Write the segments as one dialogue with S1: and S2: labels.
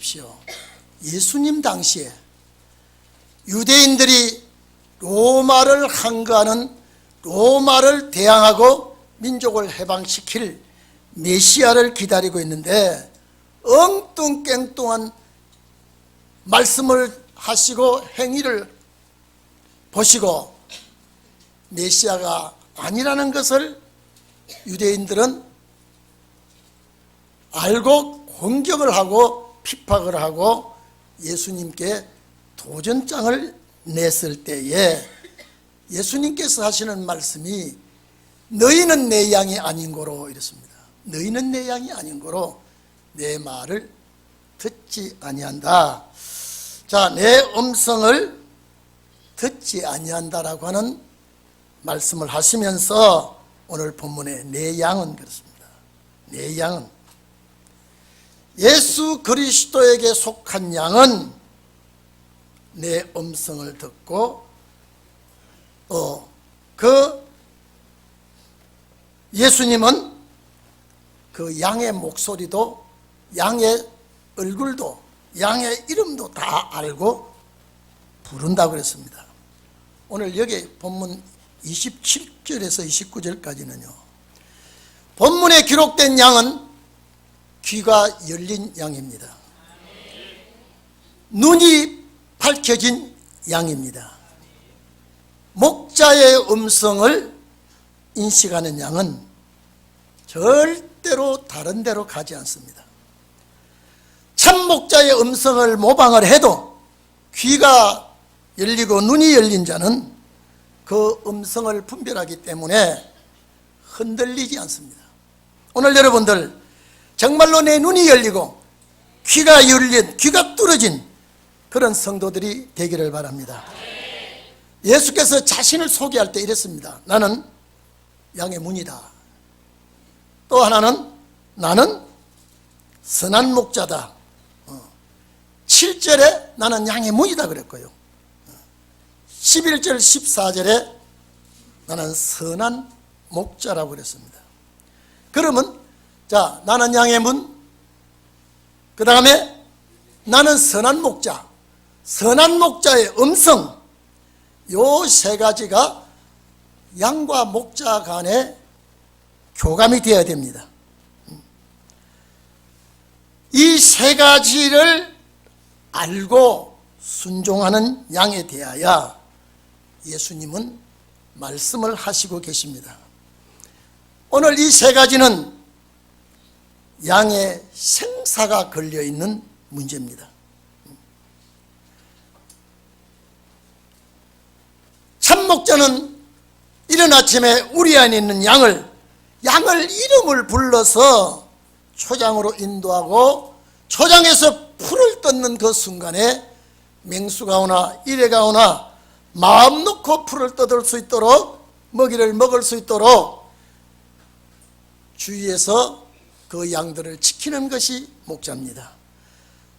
S1: 보십시오. 예수님 당시에 유대인들이 로마를 항거하는, 로마를 대항하고 민족을 해방시킬 메시아를 기다리고 있는데 엉뚱깽뚱한 말씀을 하시고 행위를 보시고 메시아가 아니라는 것을 유대인들은 알고 공격을 하고 핍박을 하고 예수님께 도전장을 냈을 때에 예수님께서 하시는 말씀이 너희는 내 양이 아닌 거로 이랬습니다. 너희는 내 양이 아닌 거로 내 말을 듣지 아니한다. 자, 내 음성을 듣지 아니한다라고 하는 말씀을 하시면서 오늘 본문에 내 양은 그렇습니다. 내 양은 예수 그리스도에게 속한 양은 내 음성을 듣고 그 예수님은 그 양의 목소리도 양의 얼굴도 양의 이름도 다 알고 부른다고 그랬습니다. 오늘 여기 본문 27절에서 29절까지는요, 본문에 기록된 양은 귀가 열린 양입니다. 눈이 밝혀진 양입니다. 목자의 음성을 인식하는 양은 절대로 다른 데로 가지 않습니다. 참 목자의 음성을 모방을 해도 귀가 열리고 눈이 열린 자는 그 음성을 분별하기 때문에 흔들리지 않습니다. 오늘 여러분들 정말로 내 눈이 열리고 귀가 열린, 귀가 뚫어진 그런 성도들이 되기를 바랍니다. 예수께서 자신을 소개할 때 이랬습니다. 나는 양의 문이다. 또 하나는 나는 선한 목자다. 7절에 나는 양의 문이다 그랬고요. 11절 14절에 나는 선한 목자라고 그랬습니다. 그러면 자, 나는 양의 문, 그 다음에 나는 선한 목자, 선한 목자의 음성, 요 세 가지가 양과 목자 간에 교감이 되어야 됩니다. 이 세 가지를 알고 순종하는 양에 대하여 예수님은 말씀을 하시고 계십니다. 오늘 이 세 가지는 양의 생사가 걸려있는 문제입니다. 참목자는 이른 아침에 우리 안에 있는 양을 이름을 불러서 초장으로 인도하고 초장에서 풀을 뜯는 그 순간에 맹수가 오나 이래가 오나 마음 놓고 풀을 뜯을 수 있도록 먹이를 먹을 수 있도록 주위에서 그 양들을 지키는 것이 목자입니다.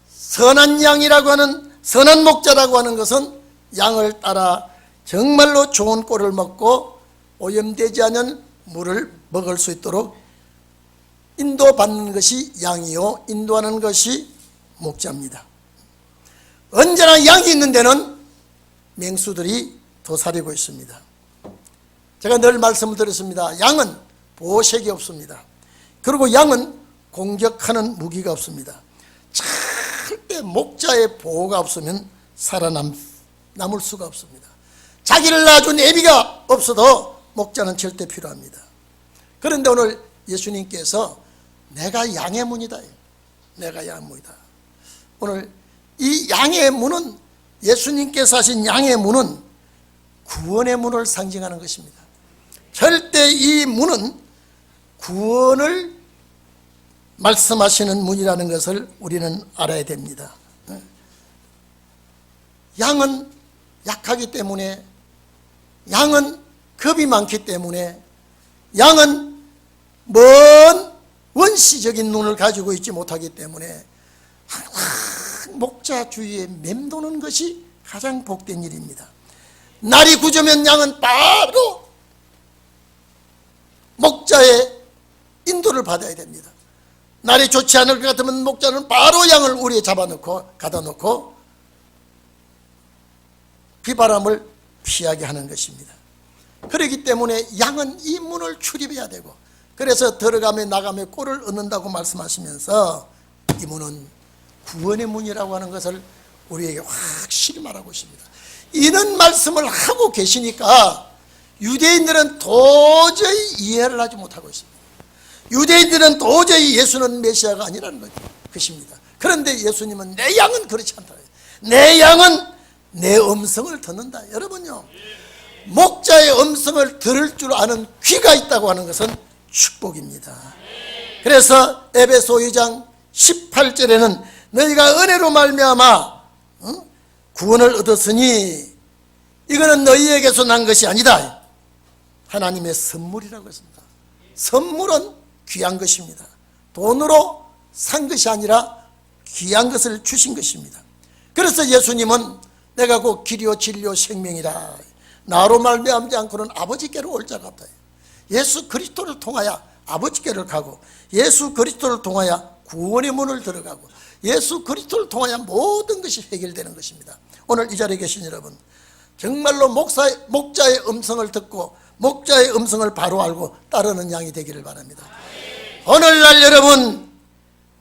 S1: 선한 양이라고 하는, 선한 목자라고 하는 것은 양을 따라 정말로 좋은 꼴을 먹고 오염되지 않은 물을 먹을 수 있도록 인도받는 것이 양이요, 인도하는 것이 목자입니다. 언제나 양이 있는 데는 맹수들이 도사리고 있습니다. 제가 늘 말씀을 드렸습니다. 양은 보호색이 없습니다. 그리고 양은 공격하는 무기가 없습니다. 절대 목자의 보호가 없으면 살아남을 수가 없습니다. 자기를 낳아준 애비가 없어도 목자는 절대 필요합니다. 그런데 오늘 예수님께서 내가 양의 문이다. 내가 양의 문이다. 오늘 이 양의 문은, 예수님께서 하신 양의 문은 구원의 문을 상징하는 것입니다. 절대 이 문은 구원을 말씀하시는 문이라는 것을 우리는 알아야 됩니다. 양은 약하기 때문에, 양은 겁이 많기 때문에, 양은 먼 원시적인 눈을 가지고 있지 못하기 때문에 항상 목자 주위에 맴도는 것이 가장 복된 일입니다. 날이 굳으면 양은 바로 목자의 인도를 받아야 됩니다. 날이 좋지 않을 것 같으면 목자는 바로 양을 우리에 잡아놓고 가다 놓고 비바람을 피하게 하는 것입니다. 그렇기 때문에 양은 이 문을 출입해야 되고, 그래서 들어가며 나가며 꼴을 얻는다고 말씀하시면서 이 문은 구원의 문이라고 하는 것을 우리에게 확실히 말하고 있습니다. 이런 말씀을 하고 계시니까 유대인들은 도저히 이해를 하지 못하고 있습니다. 유대인들은 도저히 예수는 메시아가 아니라는 것입니다. 그런데 예수님은 내 양은 그렇지 않다. 내 양은 내 음성을 듣는다. 여러분요, 목자의 음성을 들을 줄 아는 귀가 있다고 하는 것은 축복입니다. 그래서 에베소 2장 18절에는 너희가 은혜로 말미암아 구원을 얻었으니 이거는 너희에게서 난 것이 아니다. 하나님의 선물이라고 했습니다. 선물은 귀한 것입니다. 돈으로 산 것이 아니라 귀한 것을 주신 것입니다. 그래서 예수님은 내가 곧 길이요 진리요 생명이라, 나로 말미암지 않고는 아버지께로 올 자가 없다. 예수 그리스도를 통하여 아버지께를 가고, 예수 그리스도를 통하여 구원의 문을 들어가고, 예수 그리스도를 통하여 모든 것이 해결되는 것입니다. 오늘 이 자리에 계신 여러분, 정말로 목자의 음성을 듣고 목자의 음성을 바로 알고 따르는 양이 되기를 바랍니다. 오늘날 여러분,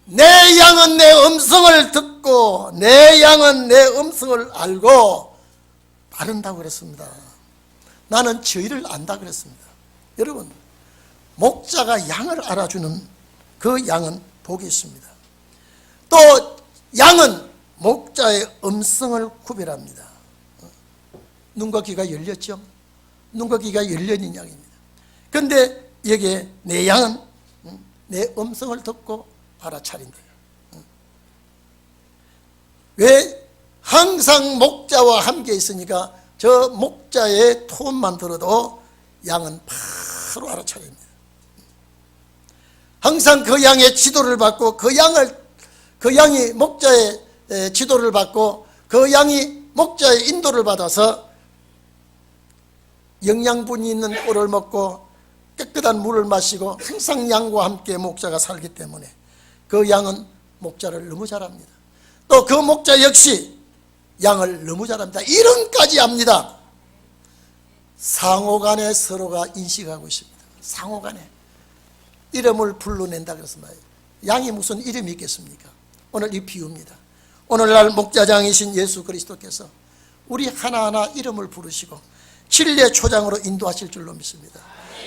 S1: 내 양은 내 음성을 듣고 내 양은 내 음성을 알고 따른다고 그랬습니다. 나는 저희를 안다 그랬습니다. 여러분, 목자가 양을 알아주는 그 양은 복이 있습니다. 또 양은 목자의 음성을 구별합니다. 눈과 귀가 열렸죠? 눈과 귀가 열려있는 양입니다. 그런데 여기에 내 양은 내 음성을 듣고 알아차린대요. 왜? 항상 목자와 함께 있으니까 저 목자의 톤만 들어도 양은 바로 알아차립니다. 항상 그 양의 지도를 받고 그 양이 목자의 지도를 받고 그 양이 목자의 인도를 받아서 영양분이 있는 꿀을 먹고 깨끗한 물을 마시고 항상 양과 함께 목자가 살기 때문에 그 양은 목자를 너무 잘합니다. 또 그 목자 역시 양을 너무 잘합니다. 이름까지 압니다. 상호간에 서로가 인식하고 있습니다. 상호간에 이름을 불러낸다 그랬습니다. 양이 무슨 이름이 있겠습니까? 오늘 이 비유입니다. 오늘날 목자장이신 예수 그리스도께서 우리 하나하나 이름을 부르시고 진리의 초장으로 인도하실 줄로 믿습니다.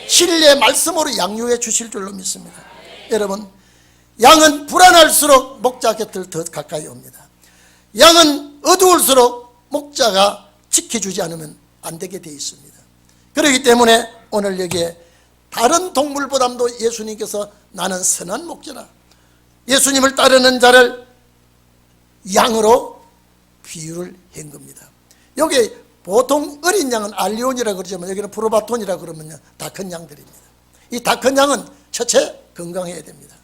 S1: 진리의 말씀으로 양육해 주실 줄로 믿습니다. 여러분, 양은 불안할수록 목자 곁을 더 가까이 옵니다. 양은 어두울수록 목자가 지켜주지 않으면 안 되게 되어 있습니다. 그렇기 때문에 오늘 여기에 다른 동물보다도 예수님께서 나는 선한 목자라, 예수님을 따르는 자를 양으로 비유를 한 겁니다. 여기 보통 어린 양은 알리온이라고 그러지만 여기는 프로바톤이라고 그러면요, 다 큰 양들입니다. 이 다 큰 양은 첫째 건강해야 됩니다.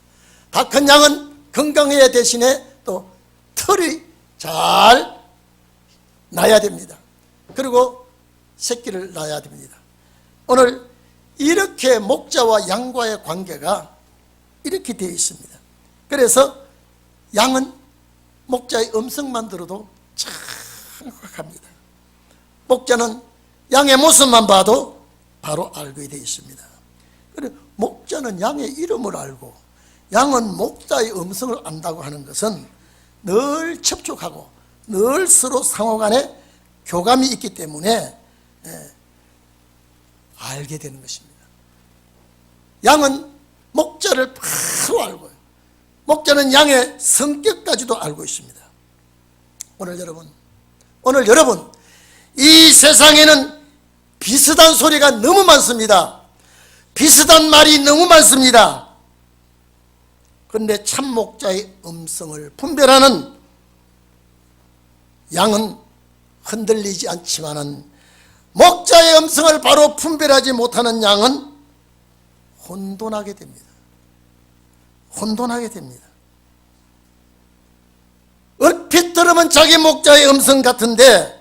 S1: 다 큰 양은 건강해야 대신에 또 털이 잘 나야 됩니다. 그리고 새끼를 낳아야 됩니다. 오늘 이렇게 목자와 양과의 관계가 이렇게 되어 있습니다. 그래서 양은 목자의 음성만 들어도 정확합니다. 목자는 양의 모습만 봐도 바로 알게 되어 있습니다. 그리고 목자는 양의 이름을 알고 양은 목자의 음성을 안다고 하는 것은 늘 접촉하고 늘 서로 상호간에 교감이 있기 때문에 알게 되는 것입니다. 양은 목자를 바로 알고요. 목자는 양의 성격까지도 알고 있습니다. 오늘 여러분, 이 세상에는 비슷한 소리가 너무 많습니다. 비슷한 말이 너무 많습니다. 그런데 참 목자의 음성을 분별하는 양은 흔들리지 않지만은 목자의 음성을 바로 분별하지 못하는 양은 혼돈하게 됩니다. 혼돈하게 됩니다. 얼핏 들으면 자기 목자의 음성 같은데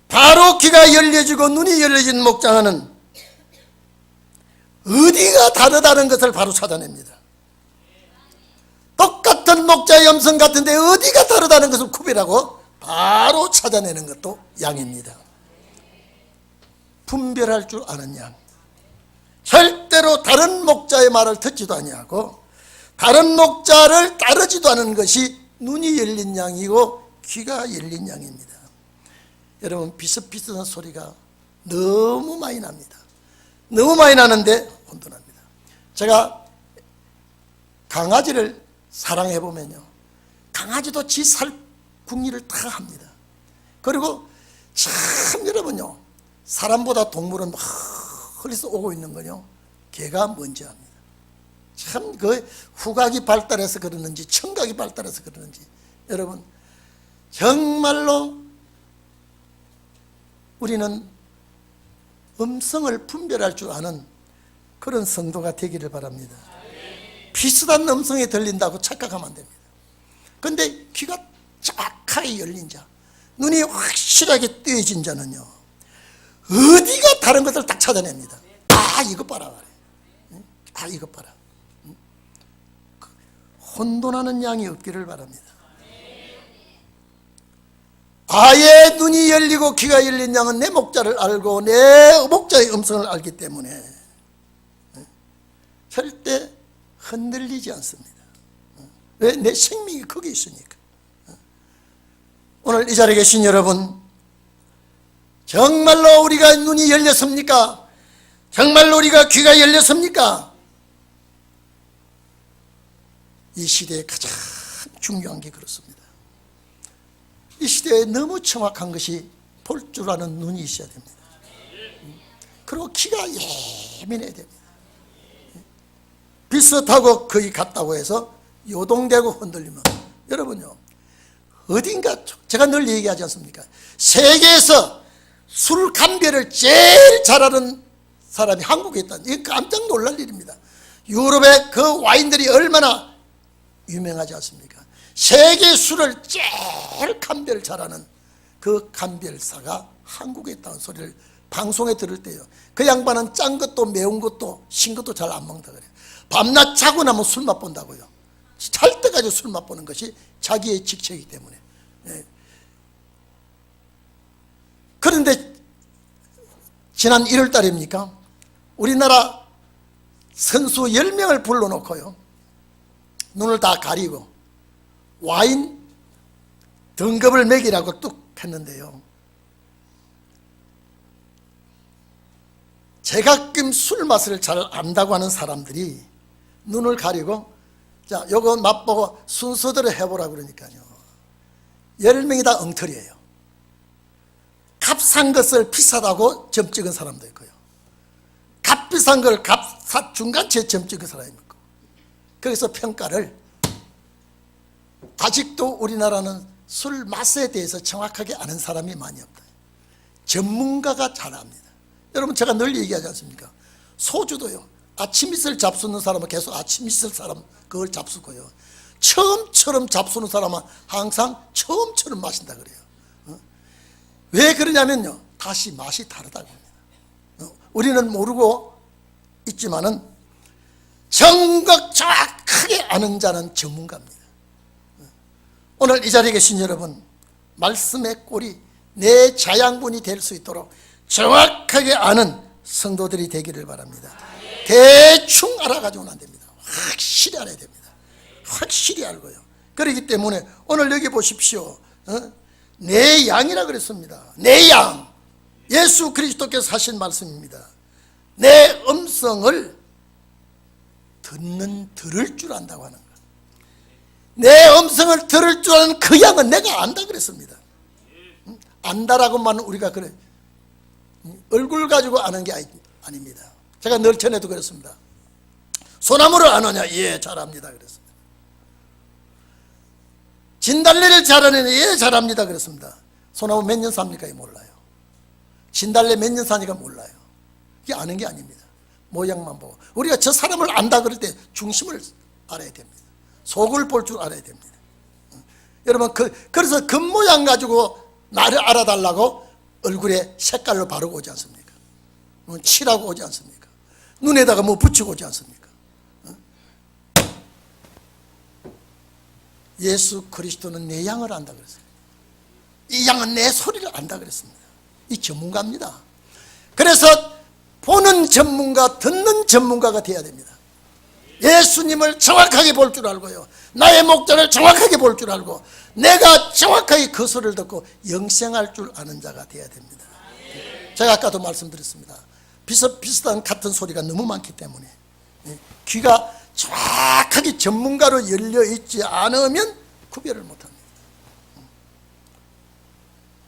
S1: 바로 귀가 열려지고 눈이 열려진 목자는 어디가 다르다는 것을 바로 찾아냅니다. 똑같은 목자의 음성 같은데 어디가 다르다는 것을 구별하고 바로 찾아내는 것도 양입니다. 분별할 줄 아는 양, 절대로 다른 목자의 말을 듣지도 아니하고 다른 목자를 따르지도 않은 것이 눈이 열린 양이고 귀가 열린 양입니다. 여러분, 비슷비슷한 소리가 너무 많이 납니다. 너무 많이 나는데 혼돈합니다. 제가 강아지를 사랑해 보면요, 강아지도 지 살 궁리를 다 합니다. 그리고 참 여러분요, 사람보다 동물은 멀리서 오고 있는 거요, 개가 먼저 합니다. 참 그 후각이 발달해서 그러는지 청각이 발달해서 그러는지 여러분, 정말로 우리는 음성을 분별할 줄 아는 그런 성도가 되기를 바랍니다. 비슷한 음성이 들린다고 착각하면 안 됩니다. 그런데 귀가 정확하게 열린 자, 눈이 확실하게 뜨여진 자는요, 어디가 다른 것을 딱 찾아냅니다. 아, 이것 봐라. 아, 이것 봐라. 혼돈하는 양이 없기를 바랍니다. 아예 눈이 열리고 귀가 열린 양은 내 목자를 알고 내 목자의 음성을 알기 때문에 절대 흔들리지 않습니다. 왜? 내 생명이 거기 있으니까. 오늘 이 자리에 계신 여러분, 정말로 우리가 눈이 열렸습니까? 정말로 우리가 귀가 열렸습니까? 이 시대에 가장 중요한 게 그렇습니다. 이 시대에 너무 정확한 것이 볼 줄 아는 눈이 있어야 됩니다. 그리고 귀가 예민해야 됩니다. 비슷하고 거의 같다고 해서 요동되고 흔들리면 여러분요, 어딘가, 제가 늘 얘기하지 않습니까? 세계에서 술 감별을 제일 잘하는 사람이 한국에 있다. 이게 깜짝 놀랄 일입니다. 유럽의 그 와인들이 얼마나 유명하지 않습니까? 세계 술을 제일 감별 잘하는 그 감별사가 한국에 있다는 소리를 방송에 들을 때요, 그 양반은 짠 것도 매운 것도 신 것도 잘 안 먹는다 그래요. 밤낮 자고 나면 술 맛본다고요. 잘 때까지 술 맛보는 것이 자기의 직책이기 때문에. 예. 그런데 지난 1월 달입니까? 우리나라 선수 10명을 불러놓고요, 눈을 다 가리고 와인 등급을 매기라고 뚝 했는데요, 제각김 술 맛을 잘 안다고 하는 사람들이 눈을 가리고, 자, 요거 맛보고 순서대로 해보라 그러니까요, 10명이 다 엉터리예요. 값싼 것을 비싸다고 점 찍은 사람도 있고요, 값 비싼 걸 중간치에 점 찍은 사람이 있고, 거기서 평가를, 아직도 우리나라는 술 맛에 대해서 정확하게 아는 사람이 많이 없다. 전문가가 잘합니다. 여러분, 제가 늘 얘기하지 않습니까? 소주도요, 아침 이슬 잡수는 사람은 계속 아침 이슬 사람 그걸 잡수고요, 처음처럼 잡수는 사람은 항상 처음처럼 마신다 그래요. 왜 그러냐면요, 다시 맛이 다르다고 합니다. 우리는 모르고 있지만은 정확 정확하게 아는 자는 전문가입니다. 오늘 이 자리에 계신 여러분, 말씀의 꼴이 내 자양분이 될 수 있도록 정확하게 아는 성도들이 되기를 바랍니다. 대충 알아가지고는 안 됩니다. 확실히 알아야 됩니다. 확실히 알고요. 그렇기 때문에 오늘 여기 보십시오. 내 양이라 그랬습니다. 내 양, 예수 그리스도께서 하신 말씀입니다. 내 음성을 들을 줄 안다고 하는 것. 내 음성을 들을 줄 아는 그 양은 내가 안다 그랬습니다. 안다라고만 우리가 그래 얼굴 가지고 아는 게 아닙니다. 제가 늘 전에도 그랬습니다. 소나무를 아느냐? 예, 잘합니다 그랬습니다. 진달래를 잘하느냐? 예, 잘합니다 그랬습니다. 소나무 몇 년 삽니까? 몰라요. 진달래 몇 년 사니까 몰라요. 이게 아는 게 아닙니다. 모양만 보고. 우리가 저 사람을 안다 그럴 때 중심을 알아야 됩니다. 속을 볼 줄 알아야 됩니다. 여러분, 그래서 겉모양 가지고 나를 알아달라고 얼굴에 색깔로 바르고 오지 않습니까? 칠하고 오지 않습니까? 눈에다가 뭐 붙이고 오지 않습니까? 예수 그리스도는 내 양을 안다 그랬어요. 이 양은 내 소리를 안다 그랬습니다. 이 전문가입니다. 그래서 보는 전문가, 듣는 전문가가 되어야 됩니다. 예수님을 정확하게 볼 줄 알고요, 나의 목자를 정확하게 볼 줄 알고 내가 정확하게 그 소리를 듣고 영생할 줄 아는 자가 되어야 됩니다. 제가 아까도 말씀드렸습니다. 비슷비슷한 같은 소리가 너무 많기 때문에 귀가 정확하게 전문가로 열려 있지 않으면 구별을 못합니다.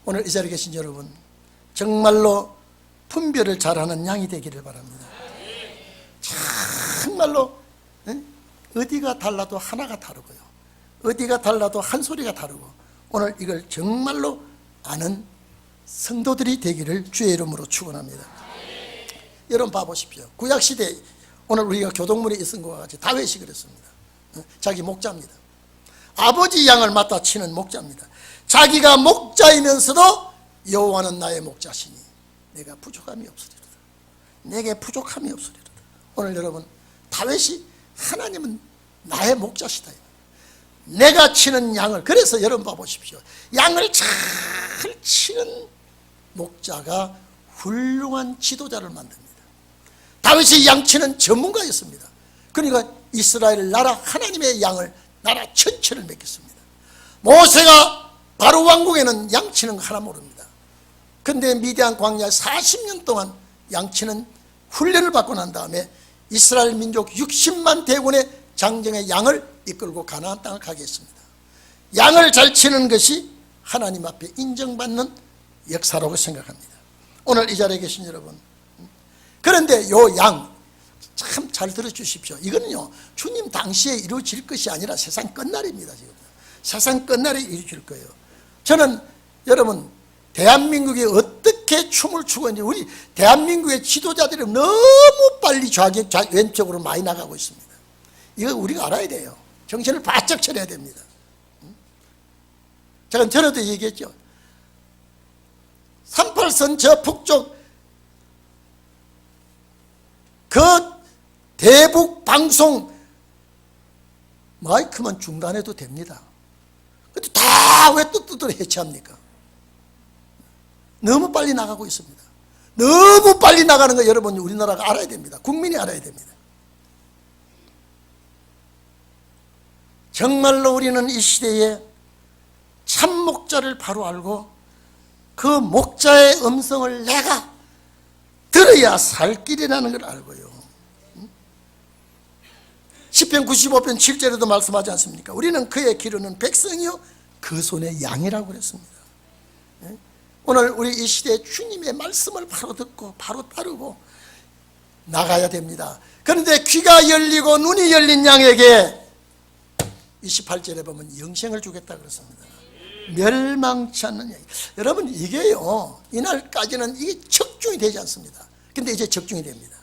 S1: 오늘 이 자리에 계신 여러분, 정말로 분별을 잘하는 양이 되기를 바랍니다. 정말로 어디가 달라도 하나가 다르고요, 어디가 달라도 한 소리가 다르고, 오늘 이걸 정말로 아는 성도들이 되기를 주의 이름으로 축원합니다. 여러분 봐보십시오. 구약시대 오늘 우리가 교동문에 있은 것과 같이 다윗이 그랬습니다. 자기 목자입니다. 아버지 양을 맡아 치는 목자입니다. 자기가 목자이면서도 여호와는 나의 목자시니 내가 부족함이 없으리로다. 내게 부족함이 없으리로다. 오늘 여러분, 다윗이 하나님은 나의 목자시다. 내가 치는 양을, 그래서 여러분 봐보십시오. 양을 잘 치는 목자가 훌륭한 지도자를 만듭니다. 다윗이 양치는 전문가였습니다. 그러니까 이스라엘 나라 하나님의 양을, 나라 전체를 맡겼습니다. 모세가 바로 왕국에는 양치는 거 하나 모릅니다. 그런데 미디안 광야 40년 동안 양치는 훈련을 받고 난 다음에 이스라엘 민족 60만 대군의 장정의 양을 이끌고 가나안 땅을 가게 했습니다. 양을 잘 치는 것이 하나님 앞에 인정받는 역사라고 생각합니다. 오늘 이 자리에 계신 여러분, 그런데 요 양 참 잘 들어주십시오. 이거는요, 주님 당시에 이루어질 것이 아니라 세상 끝날입니다. 지금 세상 끝날에 이루어질 거예요. 저는 여러분, 대한민국이 어떻게 춤을 추고 있는지, 우리 대한민국의 지도자들이 너무 빨리 왼쪽으로 많이 나가고 있습니다. 이거 우리가 알아야 돼요. 정신을 바짝 차려야 됩니다. 제가 전에도 얘기했죠. 38선 저 북쪽 그 대북 방송 마이크만 중단해도 됩니다. 근데 다 왜 뜻대로 해체합니까? 너무 빨리 나가고 있습니다. 너무 빨리 나가는 거 여러분, 우리나라가 알아야 됩니다. 국민이 알아야 됩니다. 정말로 우리는 이 시대에 참 목자를 바로 알고 그 목자의 음성을 내가 들어야 살 길이라는 걸 알고요. 시편 95편 7절에도 말씀하지 않습니까? 우리는 그의 기르는 백성이요 그 손의 양이라고 그랬습니다. 오늘 우리 이 시대에 주님의 말씀을 바로 듣고 바로 따르고 나가야 됩니다. 그런데 귀가 열리고 눈이 열린 양에게 28절에 보면 영생을 주겠다 그랬습니다. 멸망치 않는 양. 여러분, 이게요, 이날까지는 이게 적중이 되지 않습니다. 근데 이제 적중이 됩니다.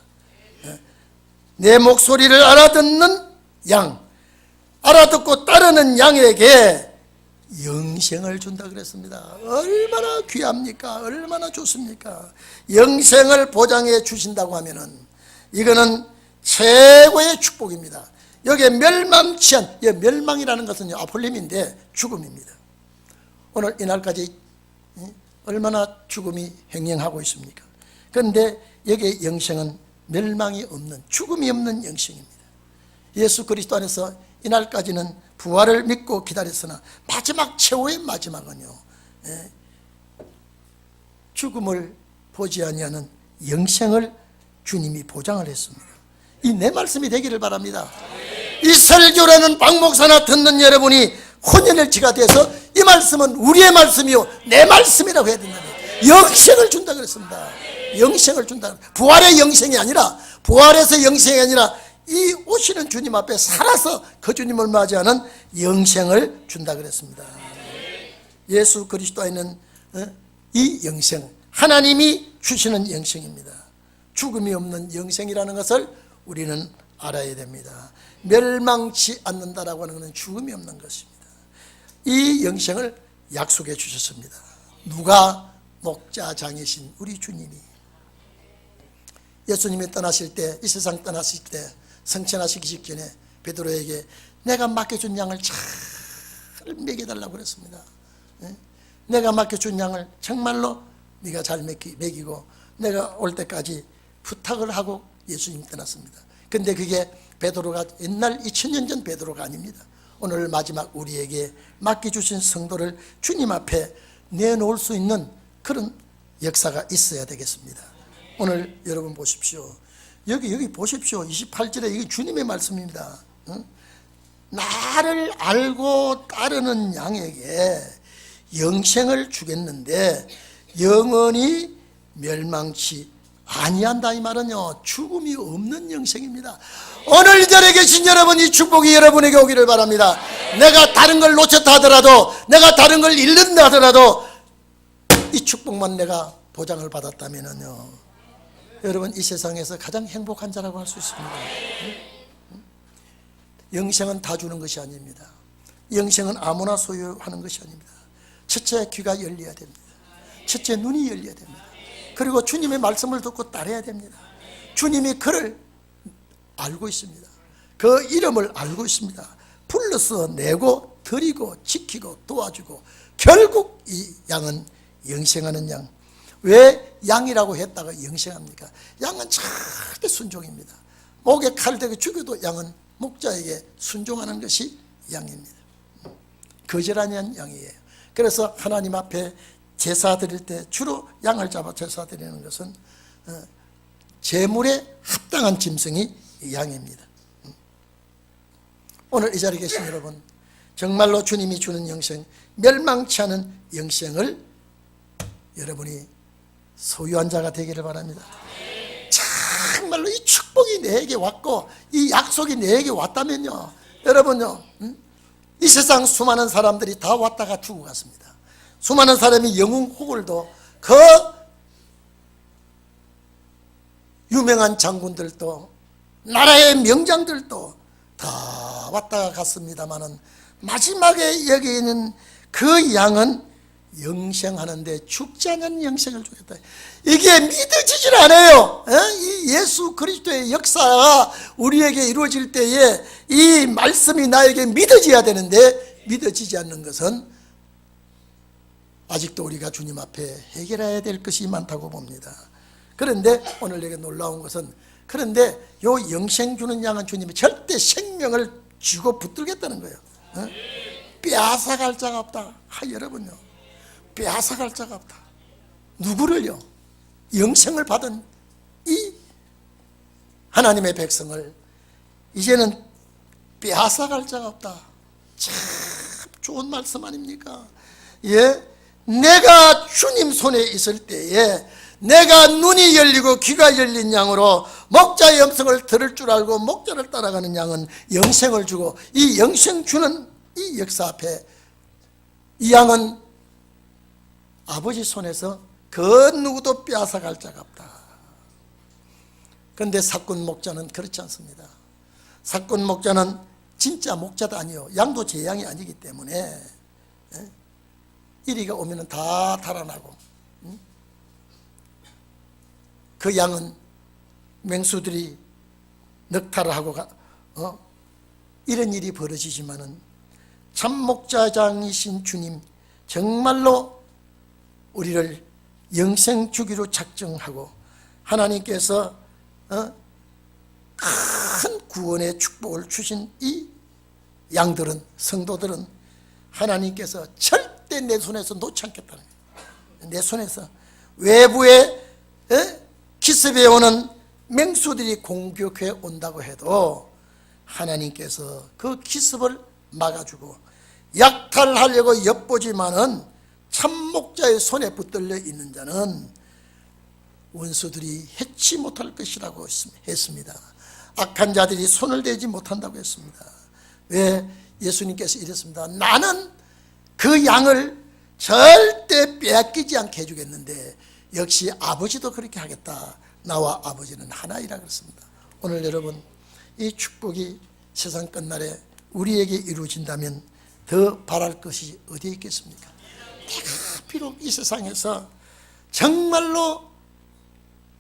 S1: 내 목소리를 알아듣는 양, 알아듣고 따르는 양에게 영생을 준다 그랬습니다. 얼마나 귀합니까? 얼마나 좋습니까? 영생을 보장해 주신다고 하면은 이거는 최고의 축복입니다. 여기에 멸망치 않, 멸망이라는 것은 아폴림인데 죽음입니다. 오늘 이날까지 얼마나 죽음이 횡행하고 있습니까? 그런데 여기에 영생은 멸망이 없는, 죽음이 없는 영생입니다. 예수 그리스도 안에서 이날까지는 부활을 믿고 기다렸으나 마지막 최후의 마지막은요, 죽음을 보지 아니하는 영생을 주님이 보장을 했습니다. 이 내 말씀이 되기를 바랍니다. 이 설교라는 박목사나 듣는 여러분이 혼연일치가 돼서 이 말씀은 우리의 말씀이요 내 말씀이라고 해야 된다. 영생을 준다 그랬습니다. 영생을 준다. 부활의 영생이 아니라, 부활에서 영생이 아니라 이 오시는 주님 앞에 살아서 그 주님을 맞이하는 영생을 준다 그랬습니다. 예수 그리스도 안에는 이 영생, 하나님이 주시는 영생입니다. 죽음이 없는 영생이라는 것을 우리는 알아야 됩니다. 멸망치 않는다라고 하는 것은 죽음이 없는 것입니다. 이 영생을 약속해 주셨습니다. 누가 목자장이신 우리 주님이 예수님이 떠나실 때, 이 세상 떠나실 때 성천하시기 직전에 베드로에게 내가 맡겨준 양을 잘 먹여달라고 그랬습니다. 내가 맡겨준 양을 정말로 네가 잘 먹이고 내가 올 때까지 부탁을 하고 예수님 떠났습니다. 근데 그게 베드로가 옛날 2000년 전 베드로가 아닙니다. 오늘 마지막 우리에게 맡겨주신 성도를 주님 앞에 내놓을 수 있는 그런 역사가 있어야 되겠습니다. 오늘 여러분 보십시오. 여기 보십시오. 28절에 이게 주님의 말씀입니다. 나를 알고 따르는 양에게 영생을 주겠는데 영원히 멸망치 아니한다. 이 말은요, 죽음이 없는 영생입니다. 오늘 이 자리에 계신 여러분, 이 축복이 여러분에게 오기를 바랍니다. 내가 다른 걸 놓쳤다 하더라도, 내가 다른 걸 잃는다 하더라도 이 축복만 내가 보장을 받았다면요, 여러분 이 세상에서 가장 행복한 자라고 할 수 있습니다. 영생은 다 주는 것이 아닙니다. 영생은 아무나 소유하는 것이 아닙니다. 첫째 귀가 열려야 됩니다. 첫째 눈이 열려야 됩니다. 그리고 주님의 말씀을 듣고 따라야 됩니다. 주님이 그를 알고 있습니다. 그 이름을 알고 있습니다. 불러서 내고 드리고 지키고 도와주고, 결국 이 양은 영생하는 양. 왜 양이라고 했다가 영생합니까? 양은 절대 순종입니다. 목에 칼 대고 죽여도 양은 목자에게 순종하는 것이 양입니다. 거절하는 양이에요. 그래서 하나님 앞에 제사 드릴 때 주로 양을 잡아 제사 드리는 것은 제물에 합당한 짐승이 양입니다. 오늘 이 자리에 계신 여러분, 정말로 주님이 주는 영생, 멸망치 않은 영생을 여러분이 소유한 자가 되기를 바랍니다. 정말로 이 축복이 내게 왔고 이 약속이 내게 왔다면요, 여러분요, 이 세상 수많은 사람들이 다 왔다가 두고 갔습니다. 수많은 사람이 영웅 호걸도, 그 유명한 장군들도 나라의 명장들도 다 왔다가 갔습니다마는 마지막에 여기 있는 그 양은 영생하는데 죽지 않는 영생을 주겠다. 이게 믿어지질 않아요. 이 예수 그리스도의 역사가 우리에게 이루어질 때에 이 말씀이 나에게 믿어져야 되는데, 믿어지지 않는 것은 아직도 우리가 주님 앞에 해결해야 될 것이 많다고 봅니다. 그런데 오늘 내게 놀라운 것은, 그런데 요 영생 주는 양은 주님이 절대 생명을 쥐고 붙들겠다는 거예요. 빼앗아갈 자가 없다. 여러분요, 빼앗아갈 자가 없다. 누구를요? 영생을 받은 이 하나님의 백성을 이제는 빼앗아갈 자가 없다. 참 좋은 말씀 아닙니까? 예, 내가 주님 손에 있을 때에 내가 눈이 열리고 귀가 열린 양으로 목자의 음성을 들을 줄 알고 목자를 따라가는 양은 영생을 주고, 이 영생 주는 이 역사 앞에 이 양은 아버지 손에서 그 누구도 빼앗아갈 자가 없다. 그런데 사꾼 목자는 그렇지 않습니다. 사꾼 목자는 진짜 목자도 아니요, 양도 제 양이 아니기 때문에 이리가 오면 다 달아나고, 그 양은 맹수들이 넉탈을 하고 이런 일이 벌어지지만은 참 목자장이신 주님, 정말로 우리를 영생 주기로 작정하고 하나님께서 큰 구원의 축복을 주신 이 양들은, 성도들은 하나님께서 절대 내 손에서 놓지 않겠다는 거예요. 내 손에서 외부에 기습해 오는 맹수들이 공격해 온다고 해도 하나님께서 그 기습을 막아주고, 약탈하려고 엿보지만은 참목자의 손에 붙들려 있는 자는 원수들이 해치 못할 것이라고 했습니다. 악한 자들이 손을 대지 못한다고 했습니다. 왜? 예수님께서 이랬습니다. 나는 그 양을 절대 빼앗기지 않게 해주겠는데 역시 아버지도 그렇게 하겠다. 나와 아버지는 하나이라 그랬습니다. 오늘 여러분, 이 축복이 세상 끝날에 우리에게 이루어진다면 더 바랄 것이 어디에 있겠습니까? 내가 비록 이 세상에서 정말로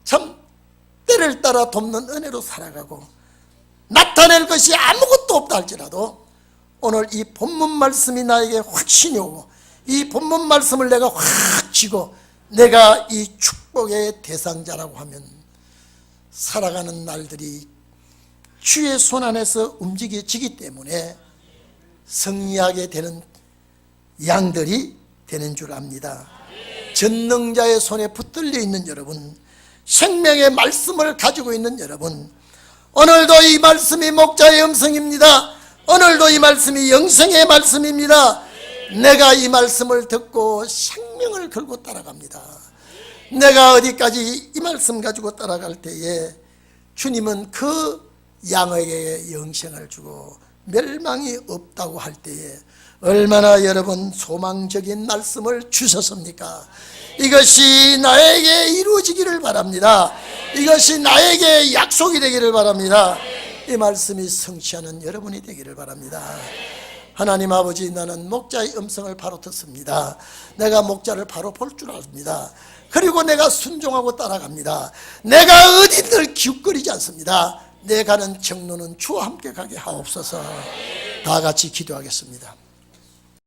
S1: 참 때를 따라 돕는 은혜로 살아가고 나타낼 것이 아무것도 없다 할지라도 오늘 이 본문 말씀이 나에게 확신이 오고 이 본문 말씀을 내가 확 쥐고 내가 이 축복의 대상자라고 하면 살아가는 날들이 주의 손 안에서 움직여지기 때문에 승리하게 되는 양들이 되는 줄 압니다. 전능자의 손에 붙들려 있는 여러분, 생명의 말씀을 가지고 있는 여러분, 오늘도 이 말씀이 목자의 음성입니다. 오늘도 이 말씀이 영생의 말씀입니다. 내가 이 말씀을 듣고 생명을 걸고 따라갑니다. 내가 어디까지 이 말씀 가지고 따라갈 때에 주님은 그 양에게 영생을 주고 멸망이 없다고 할 때에 얼마나 여러분 소망적인 말씀을 주셨습니까? 이것이 나에게 이루어지기를 바랍니다. 이것이 나에게 약속이 되기를 바랍니다. 이 말씀이 성취하는 여러분이 되기를 바랍니다. 하나님 아버지, 나는 목자의 음성을 바로 듣습니다. 내가 목자를 바로 볼 줄 압니다. 그리고 내가 순종하고 따라갑니다. 내가 어디들 기웃거리지 않습니다. 내 가는 경로는 주와 함께 가게 하옵소서. 다 같이 기도하겠습니다.